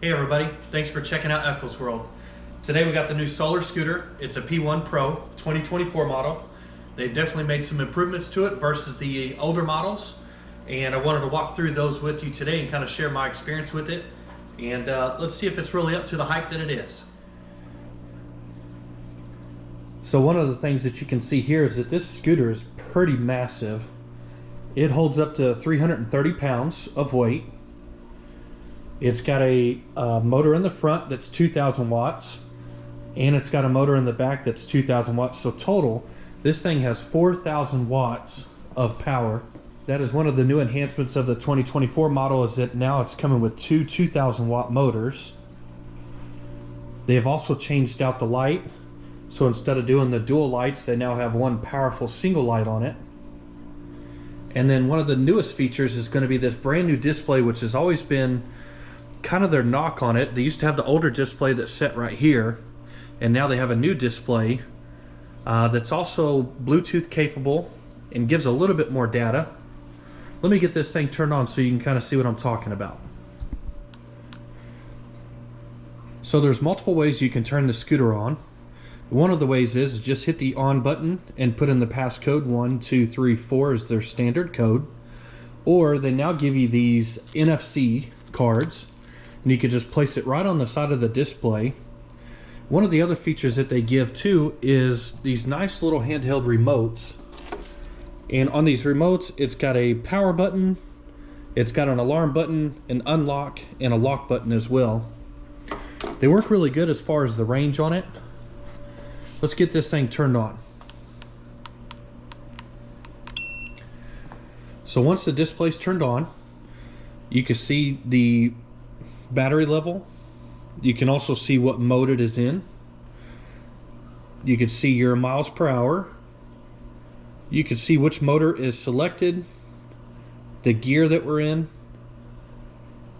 Hey everybody, thanks for checking out Eccles World. Today we got the new solar scooter. It's a P1 Pro 2024 model. They definitely made some improvements to it versus the older models, and I wanted to walk through those with you today and kind of share my experience with it, and let's see if it's really up to the hype that it is. So one of the things that you can see here is that this scooter is pretty massive. It holds up to 330 pounds of weight. It's got a motor in the front that's 2,000 watts, and it's got a motor in the back that's 2,000 watts. So total, this thing has 4,000 watts of power. That is one of the new enhancements of the 2024 model, is that now it's coming with two 2,000 watt motors. They have also changed out the light. So instead of doing the dual lights, they now have one powerful single light on it. And then one of the newest features is going to be this brand new display, which has always been kind of their knock on it. They used to have the older display that's set right here, and now they have a new display that's also Bluetooth capable and gives a little bit more data. Let me get this thing turned on so you can kind of see what I'm talking about. So there's multiple ways you can turn the scooter on. One of the ways is just hit the on button and put in the passcode 1234 as their standard code, or they now give you these NFC cards, and you can just place it right on the side of the display. One of the other features that they give too is these nice little handheld remotes, and on these remotes it's got a power button, it's got an alarm button, an unlock, and a lock button as well. They work really good as far as the range on it. Let's get this thing turned on. So once the display's turned on, you can see the battery level. You can also see what mode it is in. You can see your miles per hour. You can see which motor is selected, the gear that we're in,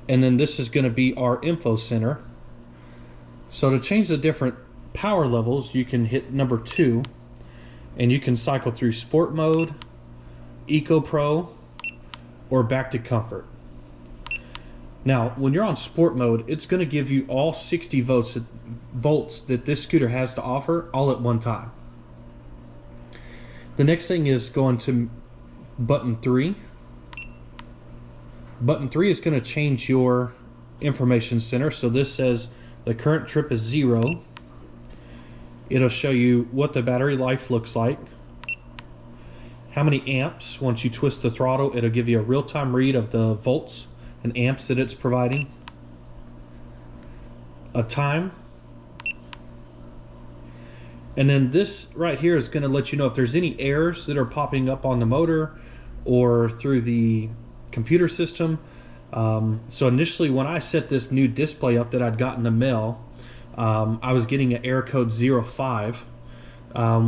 and then this is going to be our info center. So to change the different power levels, you can hit number 2, and you can cycle through sport mode, eco pro, or back to comfort. Now when you're on sport mode, it's going to give you all 60 volts that this scooter has to offer all at one time. The next thing is going to button 3. Button 3 is going to change your information center. So this says the current trip is 0. It'll show you what the battery life looks like, how many amps. Once you twist the throttle, it'll give you a real-time read of the volts and amps that it's providing, a time, and then this right here is going to let you know if there's any errors that are popping up on the motor or through the computer system. So initially when I set this new display up that I'd got in the mail, I was getting an error code 05,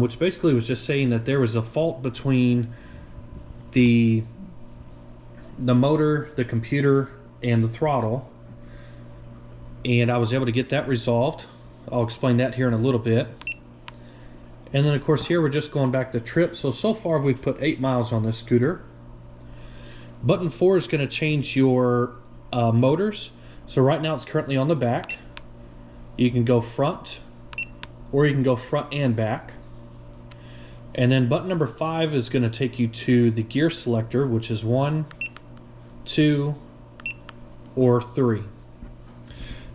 which basically was just saying that there was a fault between the motor, the computer, and the throttle, and I was able to get that resolved. I'll explain that here in a little bit. And then of course here we're just going back to trip. So far we've put 8 miles on this scooter. Button 4 is going to change your motors. So right now it's currently on the back. You can go front, or you can go front and back. And then button number 5 is going to take you to the gear selector, which is 1, 2, or 3.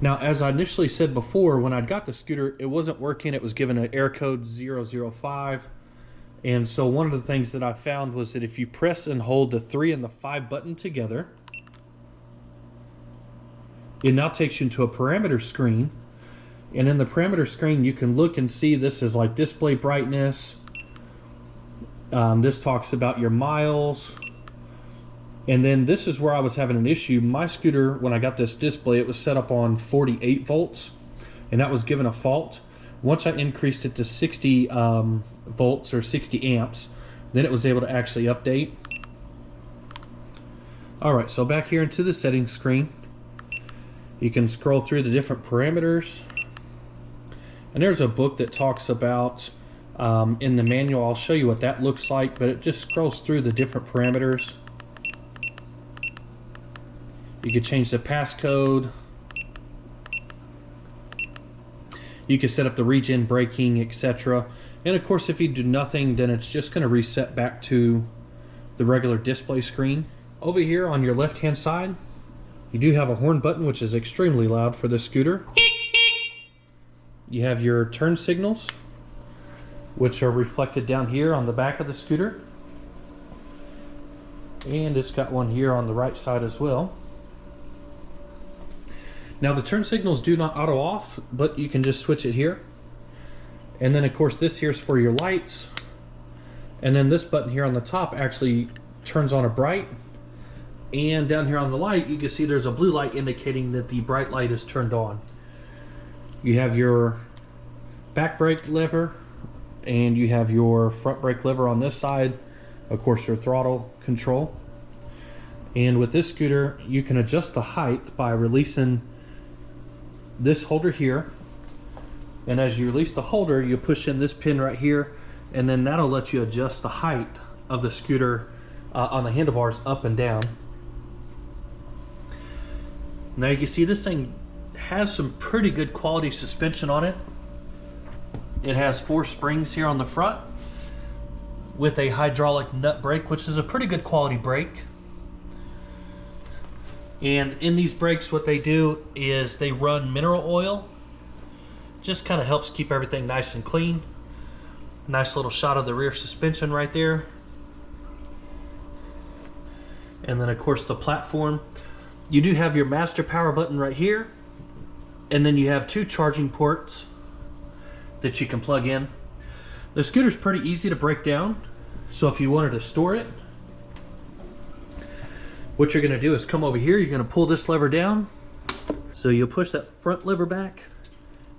Now, as I initially said before, when I got the scooter, it wasn't working. It was given an error code 005. And so one of the things that I found was that if you press and hold the 3 and the 5 button together, it now takes you into a parameter screen. And in the parameter screen, you can look and see this is like display brightness. This talks about your miles. And then this is where I was having an issue. My scooter, when I got this display, it was set up on 48 volts, and that was given a fault. Once I increased it to 60 volts or 60 amps, then it was able to actually update. All right, so back here into the settings screen, you can scroll through the different parameters. And there's a book that talks about, in the manual, I'll show you what that looks like, but it just scrolls through the different parameters. You could change the passcode, You can set up the regen, braking, etc. And of course, if you do nothing, then it's just going to reset back to the regular display screen. Over here on your left hand side, you do have a horn button, which is extremely loud for this scooter. You have your turn signals, which are reflected down here on the back of the scooter. And it's got one here on the right side as well. Now the turn signals do not auto off, but you can just switch it here. And then of course this here's for your lights. And then this button here on the top actually turns on a bright. And down here on the light, you can see there's a blue light indicating that the bright light is turned on. You have your back brake lever, and you have your front brake lever on this side. Of course, your throttle control. And with this scooter, you can adjust the height by releasing this holder here. And as you release the holder, you push in this pin right here, and then that'll let you adjust the height of the scooter on the handlebars up and down. Now you can see this thing has some pretty good quality suspension on it. It has 4 springs here on the front with a hydraulic nut brake, which is a pretty good quality brake. And in these brakes, what they do is they run mineral oil. Just kind of helps keep everything nice and clean. Nice little shot of the rear suspension right there. And then of course the platform. You do have your master power button right here, and then you have 2 charging ports that you can plug in. The scooter's pretty easy to break down, so if you wanted to store it, what you're going to do is come over here, you're going to pull this lever down, so you'll push that front lever back,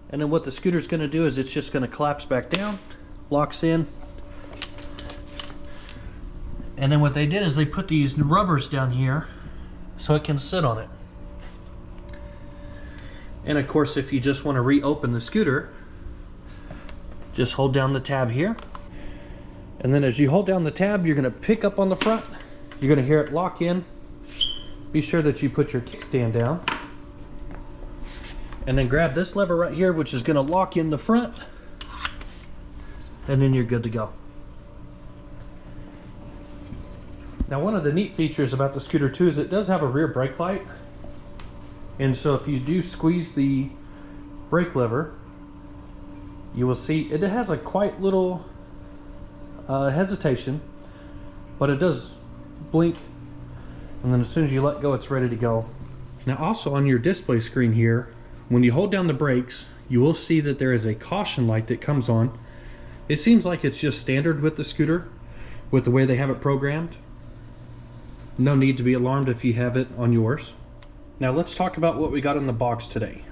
and then what the scooter's going to do is it's just going to collapse back down, locks in, and then what they did is they put these rubbers down here so it can sit on it. And of course, if you just want to reopen the scooter, just hold down the tab here. And then as you hold down the tab, you're going to pick up on the front. You're going to hear it lock in. Be sure that you put your kickstand down. And then grab this lever right here, which is going to lock in the front. And then you're good to go. Now one of the neat features about the scooter too is it does have a rear brake light. And so if you do squeeze the brake lever, you will see it has a quite little hesitation, but it does blink, and then as soon as you let go, it's ready to go. Now also on your display screen here, when you hold down the brakes, you will see that there is a caution light that comes on. It seems like it's just standard with the scooter, with the way they have it programmed. No need to be alarmed if you have it on yours. Now let's talk about what we got in the box today.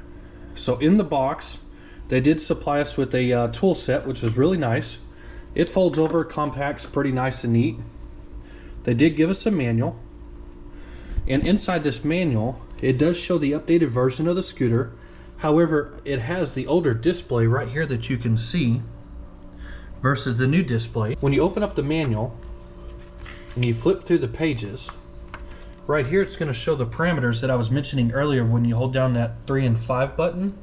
So in the box, they did supply us with a tool set, which was really nice. It folds over, compacts, pretty nice and neat. They did give us a manual. And inside this manual, it does show the updated version of the scooter. However, it has the older display right here that you can see versus the new display. When you open up the manual, and you flip through the pages, right here it's going to show the parameters that I was mentioning earlier when you hold down that 3 and 5 button,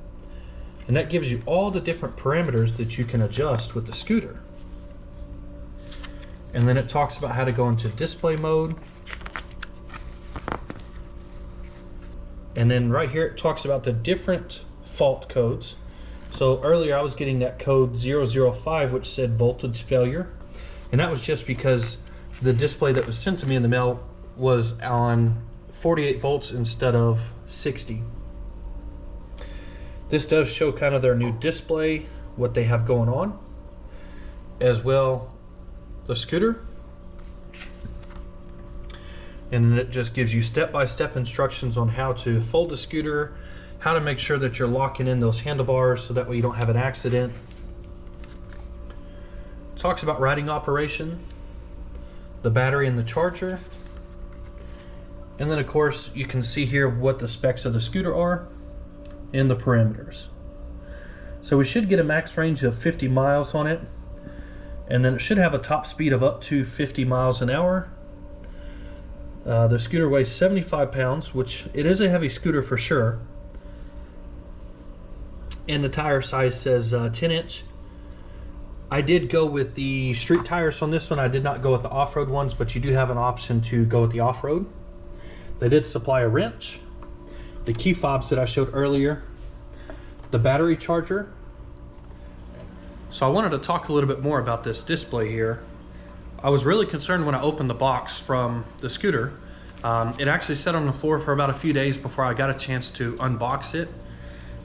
and that gives you all the different parameters that you can adjust with the scooter. And then it talks about how to go into display mode, and then right here it talks about the different fault codes. So earlier I was getting that code 005, which said voltage failure, and that was just because the display that was sent to me in the mail was on 48 volts instead of 60. This does show kind of their new display, what they have going on, as well the scooter. And then it just gives you step-by-step instructions on how to fold the scooter, how to make sure that you're locking in those handlebars so that way you don't have an accident. It talks about riding operation, the battery and the charger, and then of course you can see here what the specs of the scooter are and the parameters. So we should get a max range of 50 miles on it, and then it should have a top speed of up to 50 miles an hour. The scooter weighs 75 pounds, which it is a heavy scooter for sure. and the tire size says 10 inch. I did go with the street tires on this one. I did not go with the off-road ones, but you do have an option to go with the off-road. They did supply a wrench, the key fobs that I showed earlier, the battery charger. So I wanted to talk a little bit more about this display here. I was really concerned when I opened the box from the scooter. It actually sat on the floor for about a few days before I got a chance to unbox it.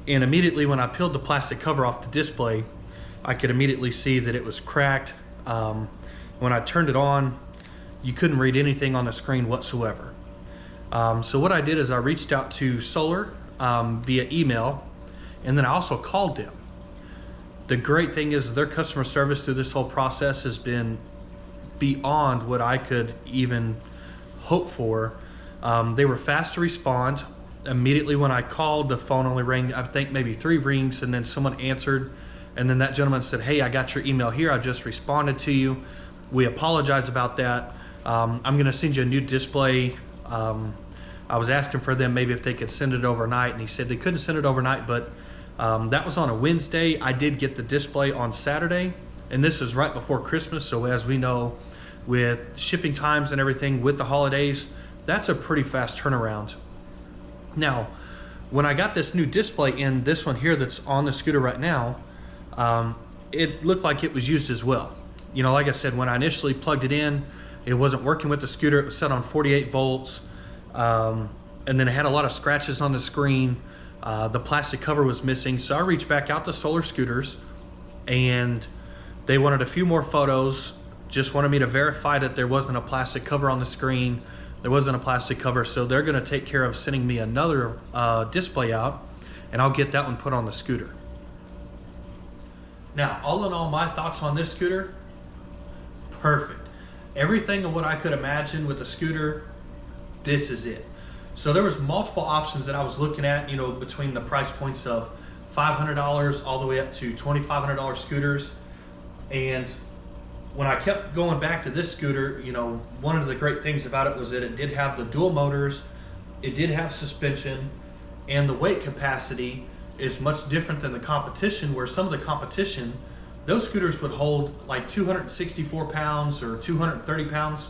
And immediately when I peeled the plastic cover off the display, I could immediately see that it was cracked. When I turned it on, you couldn't read anything on the screen whatsoever. So what I did is I reached out to Solar via email, and then I also called them. The great thing is their customer service through this whole process has been beyond what I could even hope for. They were fast to respond. Immediately when I called, the phone only rang, I think maybe 3 rings, and then someone answered. And then that gentleman said, hey, I got your email here. I just responded to you. We apologize about that. I'm going to send you a new display. I was asking for them maybe if they could send it overnight, and he said they couldn't send it overnight, but that was on a Wednesday. I did get the display on Saturday, and this is right before Christmas. So as we know, with shipping times and everything with the holidays, that's a pretty fast turnaround. Now, when I got this new display in this one here that's on the scooter right now, it looked like it was used as well. You know, like I said, when I initially plugged it in, it wasn't working with the scooter. It was set on 48 volts. And then it had a lot of scratches on the screen. The plastic cover was missing. So I reached back out to Solar Scooters, and they wanted a few more photos, just wanted me to verify that there wasn't a plastic cover on the screen. There wasn't a plastic cover, so they're gonna take care of sending me another display out, and I'll get that one put on the scooter. Now, all in all, my thoughts on this scooter, perfect. Everything of what I could imagine with a scooter, this is it. So there was multiple options that I was looking at, you know, between the price points of $500 all the way up to $2,500 scooters. And when I kept going back to this scooter, you know, one of the great things about it was that it did have the dual motors, it did have suspension, and the weight capacity is much different than the competition, where some of the competition, those scooters would hold like 264 pounds or 230 pounds.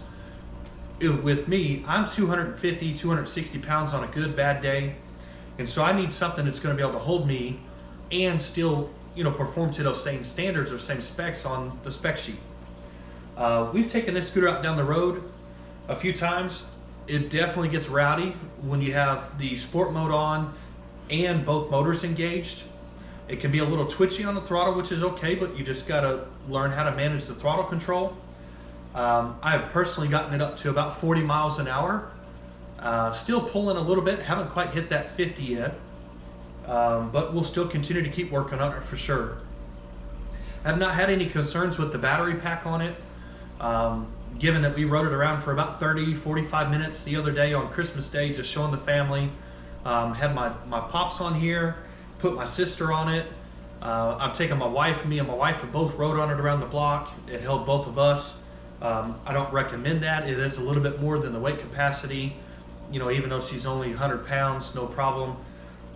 With me, I'm 250, 260 pounds on a good bad day. And so I need something that's gonna be able to hold me and still, you know, perform to those same standards or same specs on the spec sheet. We've taken this scooter out down the road a few times. It definitely gets rowdy when you have the sport mode on and both motors engaged. It can be a little twitchy on the throttle, which is okay, but you just gotta learn how to manage the throttle control. I have personally gotten it up to about 40 miles an hour. Still pulling a little bit, haven't quite hit that 50 yet, but we'll still continue to keep working on it for sure. I've not had any concerns with the battery pack on it, given that we rode it around for about 30-45 minutes the other day on Christmas Day, just showing the family. Had my pops on here, put my sister on it. I've taken my wife, me and my wife have both rode on it around the block. It held both of us. I don't recommend that. It is a little bit more than the weight capacity, you know, even though she's only 100 pounds, no problem.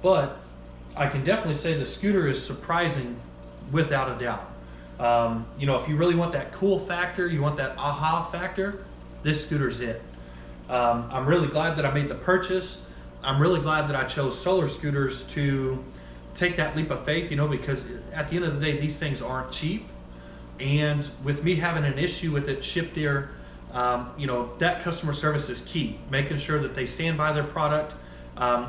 But I can definitely say the scooter is surprising without a doubt. You know, if you really want that cool factor, you want that aha factor, this scooter's it. I'm really glad that I made the purchase. I'm really glad that I chose Solar Scooters to take that leap of faith, you know, because at the end of the day, these things aren't cheap. And with me having an issue with it shipped there, you know, that customer service is key, making sure that they stand by their product.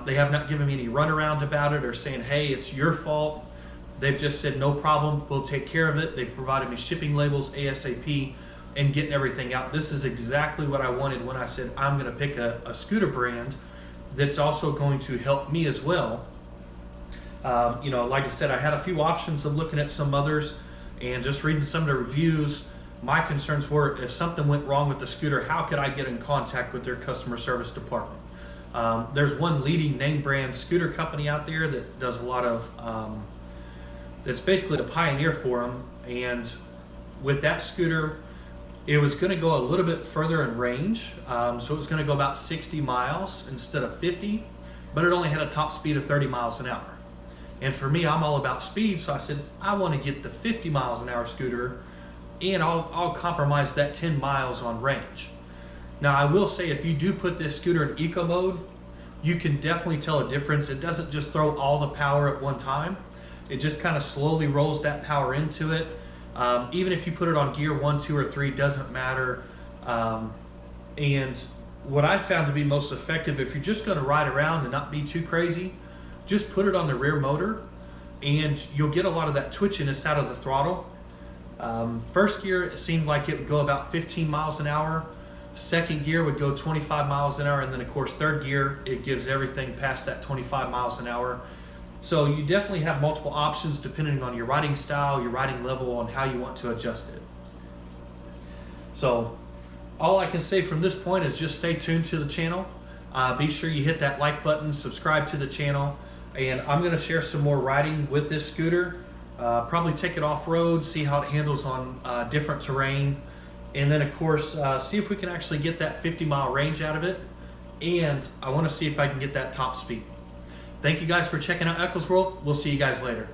They have not given me any runaround about it or saying, hey, it's your fault. They've just said, no problem, we'll take care of it. They've provided me shipping labels ASAP and getting everything out. This is exactly what I wanted when I said I'm gonna pick a scooter brand that's also going to help me as well. You know, like I said, I had a few options of looking at some others and just reading some of the reviews. My concerns were, if something went wrong with the scooter, how could I get in contact with their customer service department? There's one leading name brand scooter company out there that does a lot of, that's basically the pioneer for them. And with that scooter, it was gonna go a little bit further in range. So it was gonna go about 60 miles instead of 50, but it only had a top speed of 30 miles an hour. And for me, I'm all about speed, so I said, I want to get the 50 miles an hour scooter, and I'll compromise that 10 miles on range. Now, I will say, if you do put this scooter in eco mode, you can definitely tell a difference. It doesn't just throw all the power at one time. It just kind of slowly rolls that power into it. Even if you put it on gear 1, 2, or 3, doesn't matter. And what I found to be most effective, if you're just going to ride around and not be too crazy, just put it on the rear motor, and you'll get a lot of that twitchiness out of the throttle. First gear, it seemed like it would go about 15 miles an hour. Second gear would go 25 miles an hour, and then of course third gear, it gives everything past that 25 miles an hour. So you definitely have multiple options depending on your riding style, your riding level, and how you want to adjust it. So all I can say from this point is just stay tuned to the channel. Be sure you hit that like button, subscribe to the channel, and I'm going to share some more riding with this scooter. Probably take it off-road, see how it handles on different terrain, and then of course see if we can actually get that 50-mile range out of it, and I want to see if I can get that top speed. Thank you guys for checking out Echo's World. We'll see you guys later.